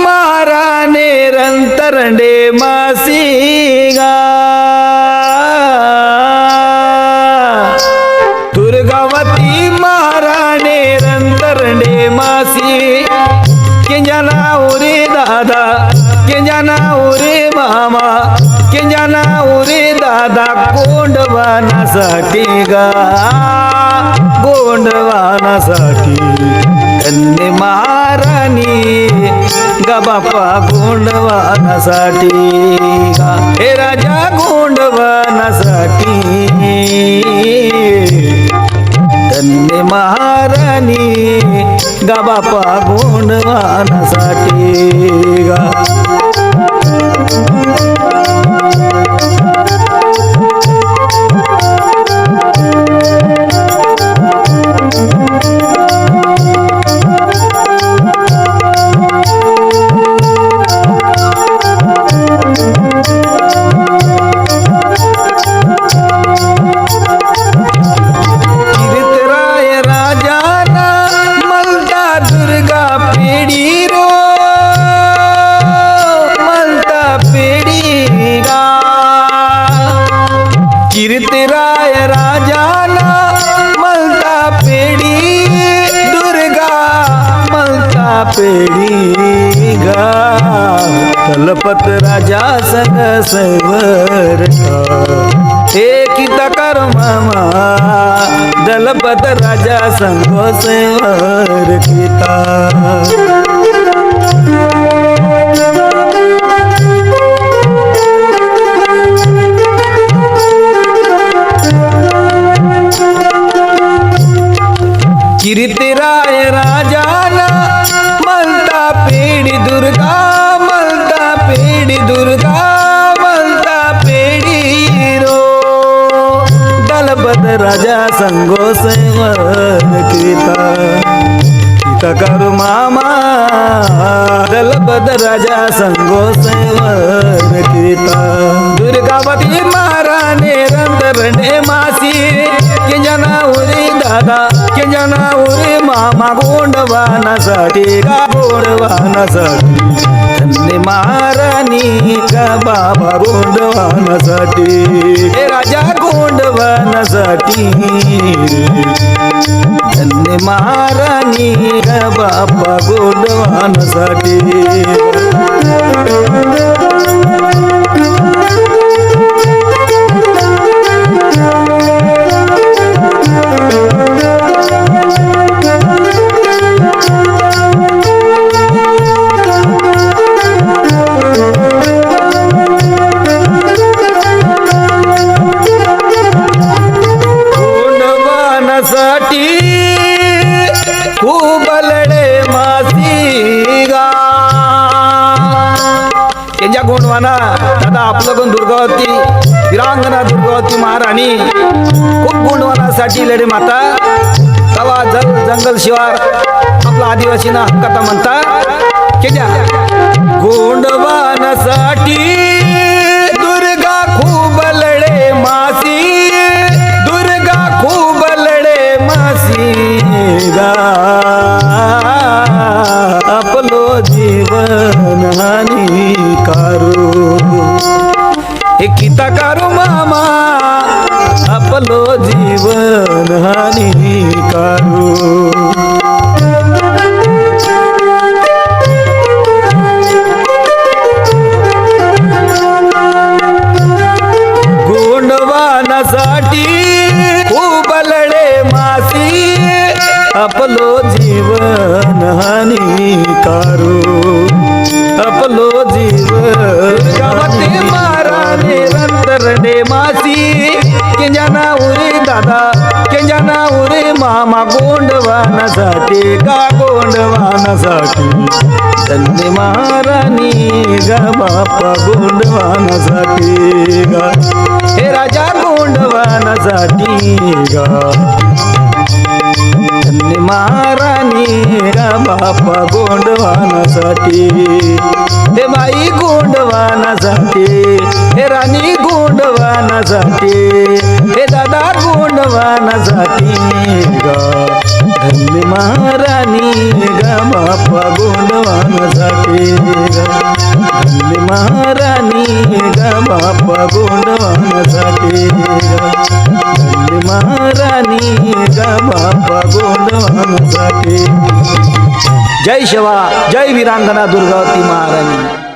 महाराणे रंतरंडे मासी गा दुर्गावती महाराणे रंतरंडे मासी केंजना उरे दादा केंजना उरे मामा केंजना उरे दादा गोंडवानासाठी गा गोंडवानासाठी धन्य महाराणी गा बाप्पा गोंडवानासाठी गा हे राजा गोंडवानासाठी धन्य महाराणी गा बाप्पा गोंडवानासाठी गा कीर्तिराय राजाना मलता पेडी दुर्गा मलता पेडी गा तलपत राजा संग सैवर एकिता कर मामा दलपत राजा संग सैवर किता कीर्तिराय राजाना मलता पेडी दुर्गा मलता पेडी दुर्गा मलता पेडी रो दलपत राजा संगो सैवर कृता किता करू मामा दलपत राजा संगो सैवर कृता दुर्गावती महाराणे रंतरंडे मासी केंजना उरी दादा केंजना उरी मामा गोंडवानासाठी गा गोंडवानासाठी धन्य महाराणी गा बाबा गोंडवानासाठी हे राजा गोंडवानासाठी धन्य महाराणी गा बाबा गोंडवानासाठी खूप लढे मासी गा त्यांच्या गोंडवाना दादा आपलं पण दुर्गावती वीरांगना दुर्गावती महाराणी खूप गोंडवानासाठी लढे माता तवा जंगल शिवार आपला आदिवासी ना कथा म्हणता केल्या गोंडवानासाठी दुर्गा खूप लढे मासी दुर्गा खूप लढे मासी गा आपलो जीवन हानी कारू हे किता कारू मामा आपलो जीवन हानी कारू गोंडवानासाठी खूप लढे मासी आपलो जीवन हानी कारू आपलो जीवन गावाते महाराणे रंतरंडे मासी केंजना उरी दादा केंजना उरी मामा गोंडवानासाठी गा गोंडवानासाठी धन्य महाराणी गा बाप्पा गोंडवानासाठी गा हे राजा गोंडवानासाठी गा धन्य महाराणी गा बाप्पा गोंडवानासाठी हे बाई गोंडवानासाठी हे राणी गोंडवानासाठी हे दादा गोंडवानासाठी गोंडवानासाठी ग धन्य महाराणी ग बाप्पा गोंडवानासाठी ग धन्य महाराणी ग बाप्पा गोंडवानासाठी ग धन्य महाराणी ग बाप्पा गोंडवानासाठी. जय शिवा, जय वीरांगना दुर्गावती महाराणी.